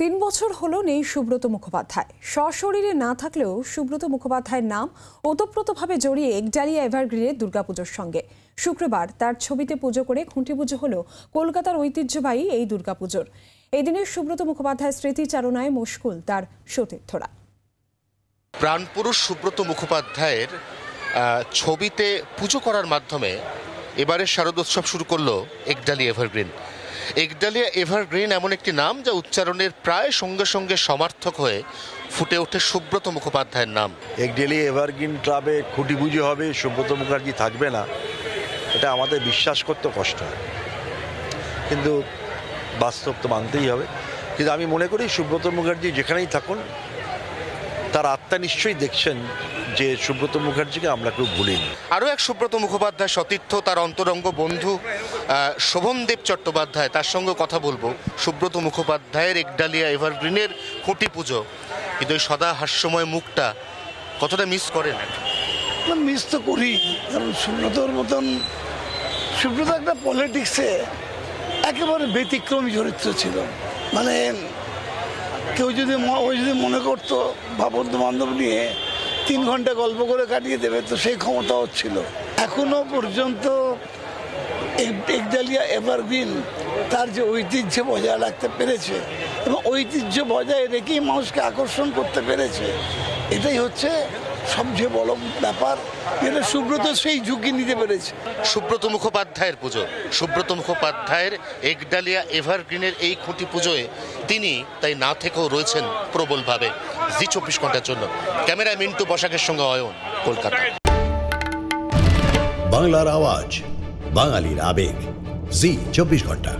৩ বছর হলো নেই সুব্রত মুখোপাধ্যায়। সশরীরে না থাকলেও সুব্রত মুখোপাধ্যায়ের নাম ওতপ্রোতভাবে জড়িয়ে একডালিয়া এভারগ্রিনের দুর্গাপুজোর সঙ্গে। শুক্রবার তার ছবিতে পুজো করে খুঁটি পুজো হলো কলকাতার ঐতিহ্যবাহী এই দুর্গাপুজোর। এদিনে সুব্রত মুখোপাধ্যায়ের স্মৃতিচারণায় মশগুল তার সতীর্থরা। প্রাণপুরুষ সুব্রত মুখোপাধ্যায়ের ছবিতে পুজো করার মাধ্যমে এবারের শারদোৎসব শুরু করলো একডালিয়া এভারগ্রিন। একডালিয়া এভারগ্রিন এমন একটি নাম যা উচ্চারণের প্রায় সঙ্গে সঙ্গে সমার্থক হয়ে ফুটে ওঠে সুব্রত মুখোপাধ্যায়ের নাম। একডালিয়া এভারগ্রিন ক্লাবে খুঁটি পুজো হবে, সুব্রত মুখার্জি থাকবে না, এটা আমাদের বিশ্বাস করতে কষ্ট হয়, কিন্তু বাস্তব তো মানতেই হবে। কিন্তু আমি মনে করি সুব্রত মুখার্জি যেখানেই থাকুন তার আত্মা নিশ্চয়ই দেখছেন যে সুব্রত মুখার্জিকে আমরা কেউ ভুলিনি। আরও এক সুব্রত মুখোপাধ্যায় সতীর্থ, তার অন্তরঙ্গ বন্ধু শোভনদেব চট্টোপাধ্যায়, তার সঙ্গে কথা বলবো। সুব্রত মুখোপাধ্যায়ের একডালিয়া এভারগ্রিনের খুঁটি পুজো, কিন্তু ওই সদা হাস্যময় মুখটা কতটা মিস করেন? মিস তো করি, কারণ সুব্রতর মতন সুব্রত একটা পলিটিক্সে একেবারে ব্যতিক্রমী চরিত্র ছিল। মানে কেউ যদি মনে করতো বা বন্ধু বান্ধব নিয়ে 3 ঘন্টা গল্প করে কাটিয়ে দেবে, তো সেই ক্ষমতাও ছিল। এখনো পর্যন্ত একডালিয়া এভারগ্রিন তার যে ঐতিহ্য বজায় রাখতে পেরেছে এবং ঐতিহ্য বজায় রেখেই মানুষকে আকর্ষণ করতে পেরেছে, এটাই হচ্ছে সবচেয়ে বড় ব্যাপার, যেটা সুব্রত সেই ঝুঁকি নিতে পেরেছে। সুব্রত মুখোপাধ্যায়ের পুজো, সুব্রত মুখোপাধ্যায়ের একডালিয়া এভারগ্রিনের এই খুঁটি পুজোয় তিনি তাই না থেকেও রয়েছেন প্রবলভাবে। জি 24 ঘন্টার জন্য ক্যামেরায় মিন্টু বসাকের সঙ্গে অয়ন, কলকাতা। বাংলার আওয়াজ, বাঙালির আবেগ, জি 24 ঘন্টা।